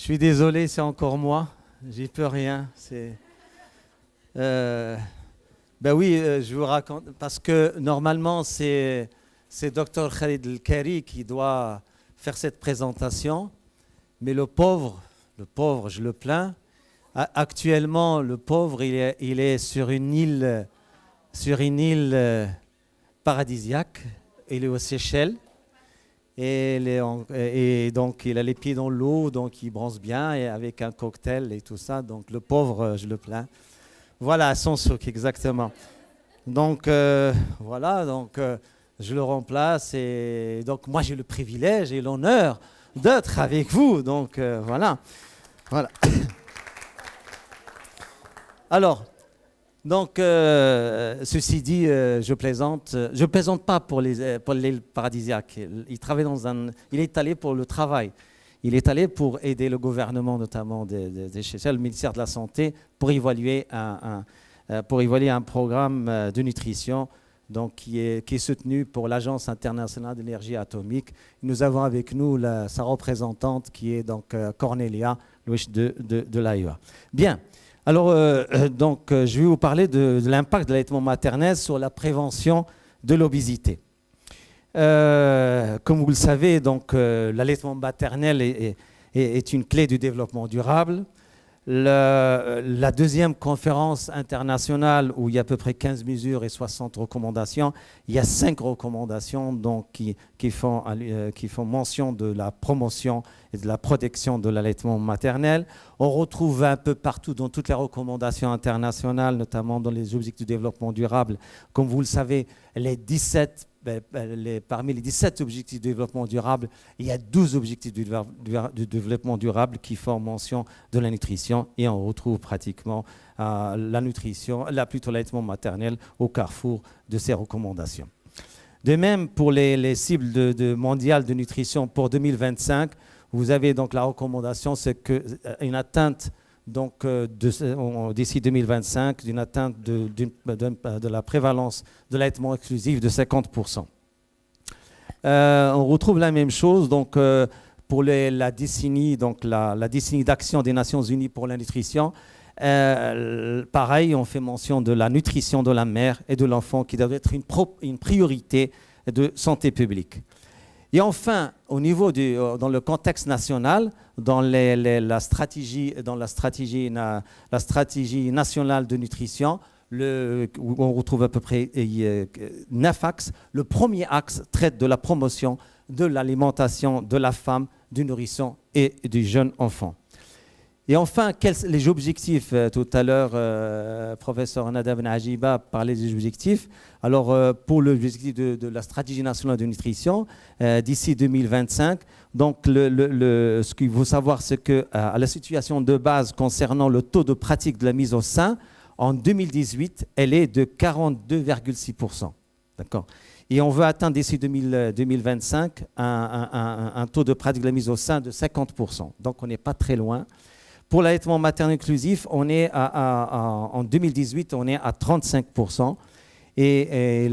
Je suis désolé, c'est encore moi. J'y peux rien. Ben oui, je vous raconte parce que normalement c'est Dr Khalid El-Kari qui doit faire cette présentation, mais le pauvre, je le plains. Actuellement, le pauvre, il est sur une île paradisiaque. Il est aux Seychelles. Et donc, il a les pieds dans l'eau, donc il bronze bien, et avec un cocktail et tout ça. Donc, le pauvre, je le plains. Voilà, son souk, exactement. Donc, voilà, donc, je le remplace. Et donc, moi, j'ai le privilège et l'honneur d'être avec vous. Donc, voilà. Voilà. Alors, donc, ceci dit, je plaisante. Je plaisante pas pour l'île paradisiaque. Il est allé pour le travail. Il est allé pour aider le gouvernement, notamment des Seychelles, le ministère de la Santé, pour évaluer un programme de nutrition donc, qui est soutenu pour l'Agence internationale d'énergie atomique. Nous avons avec nous sa représentante qui est donc Cornelia Louis de l'AIEA. Bien. Alors, je vais vous parler de l'impact de l'allaitement maternel sur la prévention de l'obésité. Comme vous le savez, donc, l'allaitement maternel est une clé du développement durable. La deuxième conférence internationale où il y a à peu près 15 mesures et 60 recommandations, il y a 5 recommandations donc, qui font mention de la promotion et de la protection de l'allaitement maternel. On retrouve un peu partout dans toutes les recommandations internationales, notamment dans les objectifs de développement durable, comme vous le savez, parmi les 17 objectifs de développement durable, il y a 12 objectifs de développement durable qui font mention de la nutrition et on retrouve pratiquement la nutrition, plutôt l'allaitement maternel au carrefour de ces recommandations. De même, pour les cibles mondiales de nutrition pour 2025, vous avez donc la recommandation, c'est qu'une atteinte donc d'ici 2025, d'une atteinte de la prévalence de l'allaitement exclusif de 50%. On retrouve la même chose donc, pour la décennie d'action des Nations Unies pour la nutrition. Pareil, on fait mention de la nutrition de la mère et de l'enfant qui doit être une priorité de santé publique. Et enfin, au niveau dans le contexte national, dans la stratégie nationale de nutrition, où on retrouve à peu près 9 axes. Le premier axe traite de la promotion de l'alimentation de la femme, du nourrisson et du jeune enfant. Et enfin, les objectifs, tout à l'heure, professeur Nada Ben Ajiba parlait des objectifs. Alors, pour l'objectif de la stratégie nationale de nutrition, d'ici 2025, donc ce qu'il faut savoir, c'est que la situation de base concernant le taux de pratique de la mise au sein, en 2018, elle est de 42,6%. D'accord ? Et on veut atteindre d'ici 2025 un taux de pratique de la mise au sein de 50%. Donc, on n'est pas très loin. Pour l'allaitement maternel inclusif, en 2018, on est à 35%. Et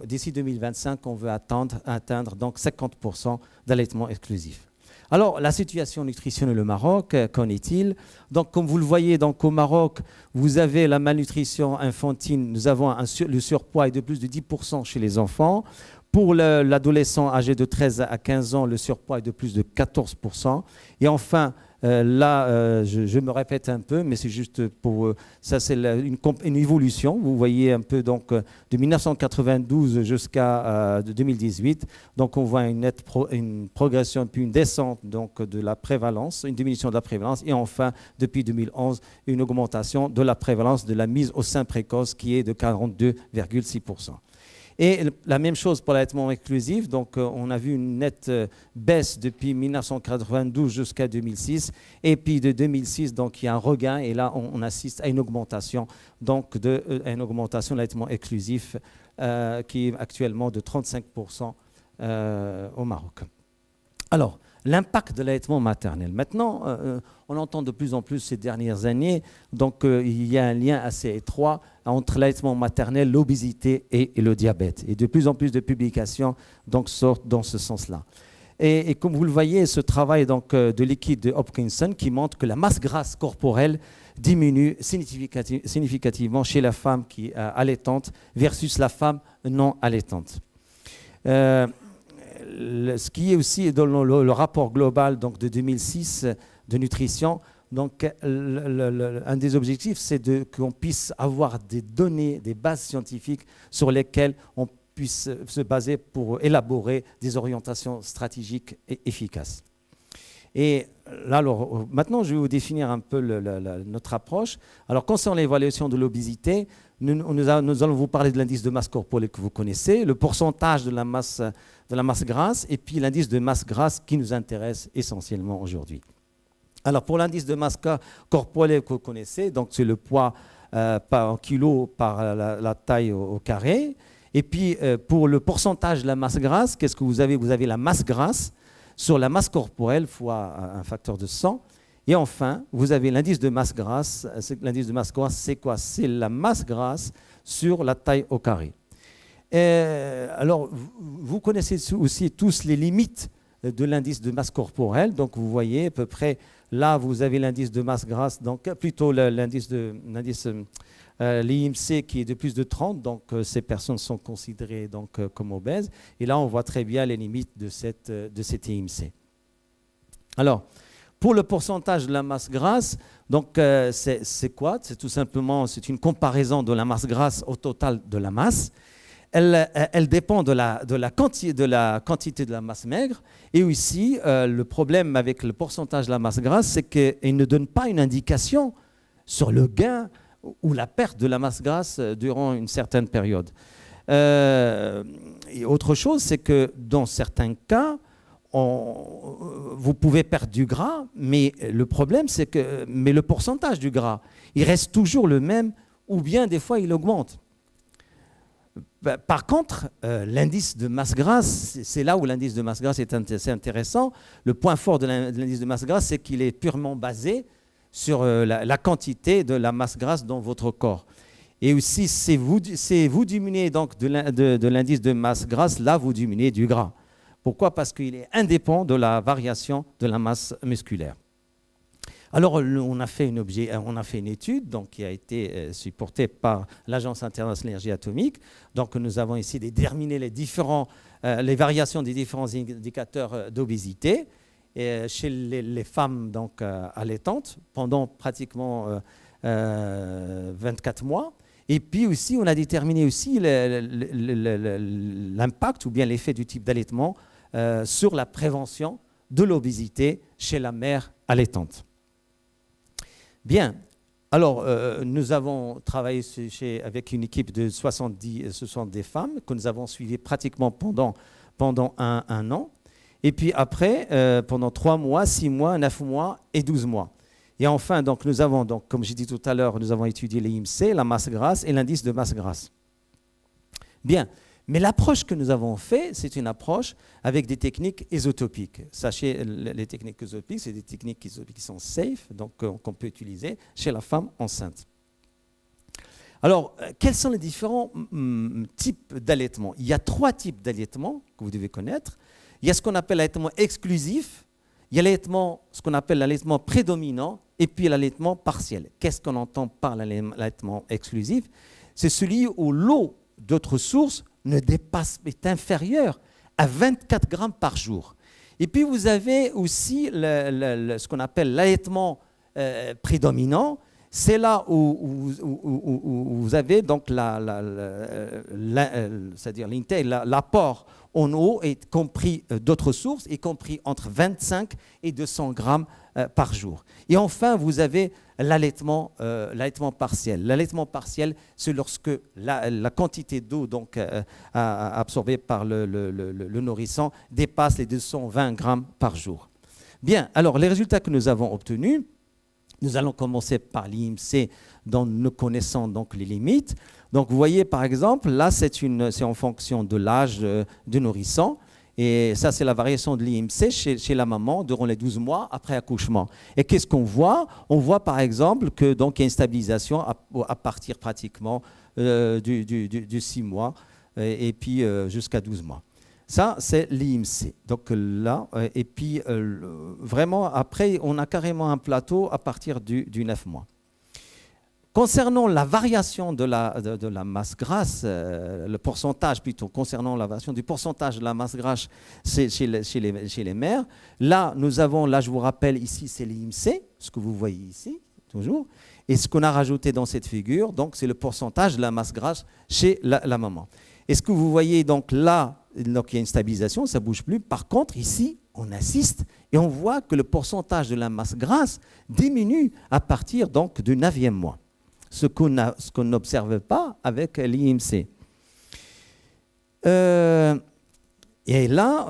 d'ici 2025, on veut atteindre donc 50% d'allaitement exclusif. Alors, la situation nutritionnelle au Maroc, qu'en est-il? Donc, comme vous le voyez, donc, au Maroc, vous avez la malnutrition infantile. Nous avons le surpoids est de plus de 10% chez les enfants. Pour l'adolescent âgé de 13 à 15 ans, le surpoids est de plus de 14%. Et enfin, je me répète un peu, mais c'est juste pour ça, c'est une évolution. Vous voyez un peu donc de 1992 jusqu'à 2018. Donc on voit une progression puis une descente donc de la prévalence, une diminution de la prévalence, et enfin depuis 2011 une augmentation de la prévalence de la mise au sein précoce qui est de 42,6%. Et la même chose pour l'allaitement exclusif. Donc, on a vu une nette baisse depuis 1992 jusqu'à 2006. Et puis, de 2006, donc, il y a un regain. Et là, on assiste à une augmentation, donc, de l'allaitement exclusif qui est actuellement de 35% au Maroc. Alors, l'impact de l'allaitement maternel. Maintenant, on entend de plus en plus ces dernières années, donc il y a un lien assez étroit entre l'allaitement maternel, l'obésité et le diabète. Et de plus en plus de publications donc, sortent dans ce sens-là. Et comme vous le voyez, ce travail donc, de l'équipe de Hopkinson qui montre que la masse grasse corporelle diminue significativement chez la femme qui est allaitante versus la femme non allaitante. Ce qui est aussi dans le rapport global donc, de 2006 de nutrition, donc, un des objectifs, c'est qu'on puisse avoir des données, des bases scientifiques sur lesquelles on puisse se baser pour élaborer des orientations stratégiques et efficaces. Et là, alors, maintenant, je vais vous définir un peu notre approche. Alors, concernant l'évaluation de l'obésité, nous allons vous parler de l'indice de masse corporelle que vous connaissez, le pourcentage de la masse grasse, et puis l'indice de masse grasse qui nous intéresse essentiellement aujourd'hui. Alors, pour l'indice de masse corporelle que vous connaissez, donc c'est le poids en kilos par la taille au carré. Et puis, pour le pourcentage de la masse grasse, qu'est-ce que vous avez? Vous avez la masse grasse sur la masse corporelle fois un facteur de 100. Et enfin, vous avez l'indice de masse grasse. L'indice de masse grasse, c'est quoi? C'est la masse grasse sur la taille au carré. Alors, vous connaissez aussi tous les limites de l'indice de masse corporelle. Donc, vous voyez à peu près, là, vous avez l'indice de masse grasse, donc plutôt l'indice l'IMC qui est de plus de 30, donc ces personnes sont considérées donc, comme obèses. Et là, on voit très bien les limites de cet IMC. Alors, pour le pourcentage de la masse grasse, donc c'est quoi? C'est tout simplement une comparaison de la masse grasse au total de la masse. Elle dépend de la quantité de la masse maigre. Et aussi, le problème avec le pourcentage de la masse grasse, c'est qu'il ne donne pas une indication sur le gain ou la perte de la masse grasse durant une certaine période. Et autre chose, c'est que dans certains cas, vous pouvez perdre du gras, mais le problème, c'est que le pourcentage du gras, il reste toujours le même, ou bien des fois, il augmente. Par contre, l'indice de masse grasse, c'est là où l'indice de masse grasse est assez intéressant. Le point fort de l'indice de masse grasse, c'est qu'il est purement basé sur la quantité de la masse grasse dans votre corps. Et aussi, si vous diminuez donc de l'indice de masse grasse, là, vous diminuez du gras. Pourquoi? Parce qu'il est indépendant de la variation de la masse musculaire. Alors, on a fait une étude donc, qui a été supportée par l'Agence internationale de l'énergie atomique. Donc, nous avons ici déterminé les variations des différents indicateurs d'obésité chez les femmes donc, allaitantes pendant pratiquement 24 mois. Et puis aussi, on a déterminé aussi l'impact ou bien l'effet du type d'allaitement sur la prévention de l'obésité chez la mère allaitante. Bien, alors nous avons travaillé avec une équipe de 70 femmes que nous avons suivies pratiquement pendant un an. Et puis après, pendant 3 mois, 6 mois, 9 mois et 12 mois. Et enfin, donc, nous avons, donc, comme j'ai dit tout à l'heure, nous avons étudié l'IMC, la masse grasse et l'indice de masse grasse. Bien, mais l'approche que nous avons faite, c'est une approche avec des techniques isotopiques. Sachez, les techniques isotopiques, c'est des techniques qui sont safe, donc qu'on peut utiliser chez la femme enceinte. Alors, quels sont les différents types d'allaitement? Il y a 3 types d'allaitement que vous devez connaître. Il y a ce qu'on appelle l'allaitement exclusif, il y a ce qu'on appelle l'allaitement prédominant, et puis l'allaitement partiel. Qu'est-ce qu'on entend par l'allaitement exclusif? C'est celui où l'eau d'autres sources est inférieure à 24 grammes par jour. Et puis vous avez aussi ce qu'on appelle l'allaitement prédominant. C'est là où vous avez donc c'est-à-dire l'apport en eau, y compris d'autres sources, y compris entre 25 et 200 grammes par jour. Et enfin, vous avez l'allaitement partiel. L'allaitement partiel, c'est lorsque la quantité d'eau absorbée par le nourrisson dépasse les 220 grammes par jour. Bien, alors les résultats que nous avons obtenus, nous allons commencer par l'IMC dont nous connaissons donc les limites. Donc vous voyez par exemple, là c'est en fonction de l'âge du nourrisson. Et ça c'est la variation de l'IMC chez la maman durant les 12 mois après accouchement. Et qu'est-ce qu'on voit? On voit par exemple qu'il y a une stabilisation à partir pratiquement du 6 mois et puis jusqu'à 12 mois. Ça, c'est l'IMC. Donc là, et puis vraiment, après, on a carrément un plateau à partir du 9 mois. Concernant la variation de la masse grasse, le pourcentage plutôt, concernant la variation du pourcentage de la masse grasse chez les mères, là, nous avons, là je vous rappelle, ici c'est l'IMC, ce que vous voyez ici, toujours, et ce qu'on a rajouté dans cette figure, donc c'est le pourcentage de la masse grasse chez la maman. Et ce que vous voyez donc là, donc il y a une stabilisation, ça ne bouge plus. Par contre, ici, on assiste et on voit que le pourcentage de la masse grasse diminue à partir donc du 9e mois. Ce qu'on n'observe pas avec l'IMC. Et là,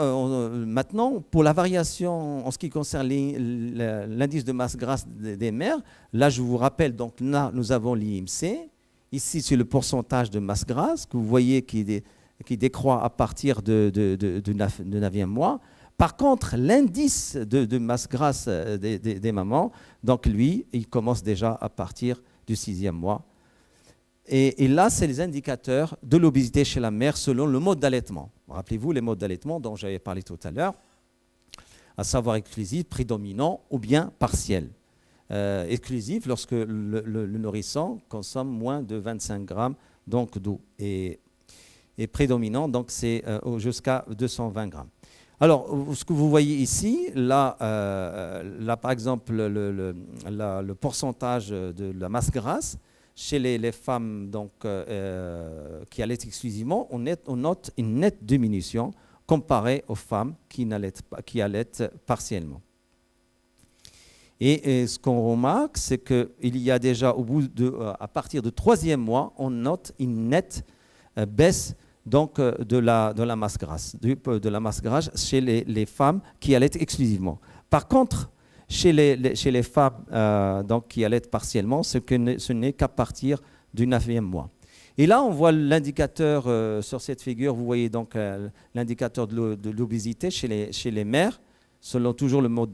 maintenant, pour la variation en ce qui concerne l'indice de masse grasse des mères, là, je vous rappelle, donc là, nous avons l'IMC. Ici, c'est le pourcentage de masse grasse que vous voyez qui décroît à partir du 9e mois. Par contre, l'indice de masse grasse des mamans, donc lui, il commence déjà à partir du 6e mois. Et là, c'est les indicateurs de l'obésité chez la mère selon le mode d'allaitement. Rappelez-vous les modes d'allaitement dont j'avais parlé tout à l'heure, à savoir exclusif, prédominant ou bien partiel. Exclusif lorsque le nourrisson consomme moins de 25 grammes d'eau. Et prédominant, donc c'est jusqu'à 220 grammes. Alors, ce que vous voyez ici, là par exemple, le pourcentage de la masse grasse chez les femmes donc, qui allaitent exclusivement, on note une nette diminution comparée aux femmes qui allaitent partiellement. Et ce qu'on remarque, c'est qu'il y a déjà, à partir du 3e mois, on note une nette baisse donc, de la masse grasse, chez les femmes qui allaitent exclusivement. Par contre, chez les femmes donc, qui allaitent partiellement, ce n'est qu'à partir du 9e mois. Et là, on voit l'indicateur sur cette figure, vous voyez donc l'indicateur de l'obésité chez les mères, selon toujours le mode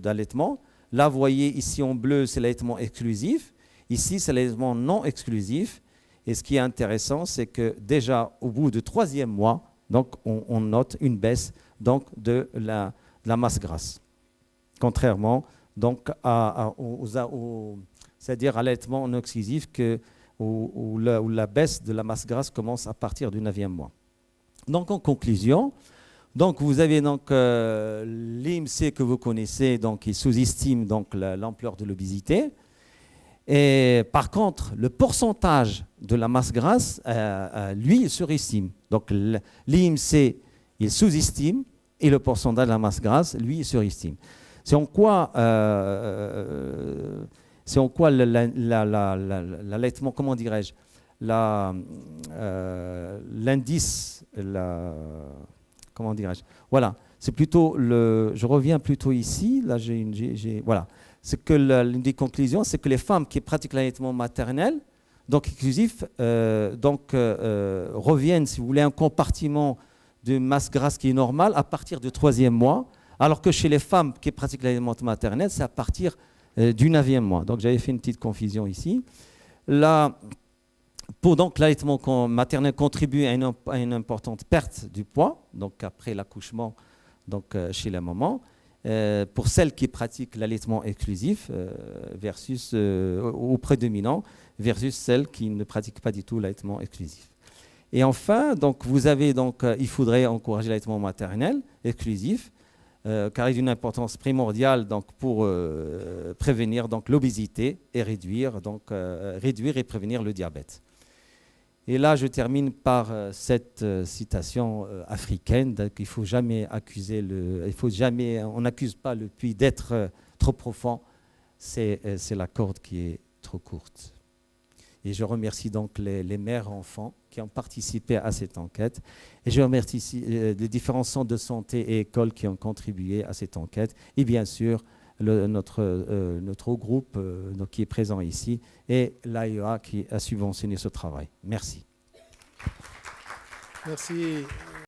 d'allaitement. Là, vous voyez ici en bleu, c'est l'allaitement exclusif. Ici, c'est l'allaitement non exclusif. Et ce qui est intéressant, c'est que déjà au bout du 3e mois, donc, on note une baisse donc, de la masse grasse. Contrairement donc, c'est-à-dire à l'allaitement non exclusif où la baisse de la masse grasse commence à partir du 9e mois. Donc en conclusion, donc, vous avez donc l'IMC que vous connaissez, donc, qui sous-estime l'ampleur de l'obésité. Et par contre, le pourcentage de la masse grasse, lui, il surestime. Donc l'IMC, il sous-estime, et le pourcentage de la masse grasse, lui, il surestime. C'est en quoi l'allaitement, comment dirais-je, l'indice, comment dirais-je, voilà, c'est plutôt je reviens plutôt ici, là voilà. C'est que l'une des conclusions, c'est que les femmes qui pratiquent l'allaitement maternel, donc exclusif, reviennent, si vous voulez, à un compartiment de masse grasse qui est normal à partir du 3e mois, alors que chez les femmes qui pratiquent l'allaitement maternel, c'est à partir du 9e mois. Donc j'avais fait une petite confusion ici. Là, pour donc l'allaitement maternel contribue à une importante perte du poids, donc après l'accouchement, donc chez la maman. Pour celles qui pratiquent l'allaitement exclusif ou prédominant versus celles qui ne pratiquent pas du tout l'allaitement exclusif. Et enfin, donc, il faudrait encourager l'allaitement maternel exclusif car il est d'une importance primordiale donc, pour prévenir l'obésité et réduire et prévenir le diabète. Et là, je termine par cette citation africaine qu'il faut jamais accuser on n'accuse pas le puits d'être trop profond, c'est la corde qui est trop courte. Et je remercie donc les mères enfants qui ont participé à cette enquête. Et je remercie les différents centres de santé et écoles qui ont contribué à cette enquête. Et bien sûr, notre groupe qui est présent ici et l'AEA qui a subventionné ce travail. Merci. Merci.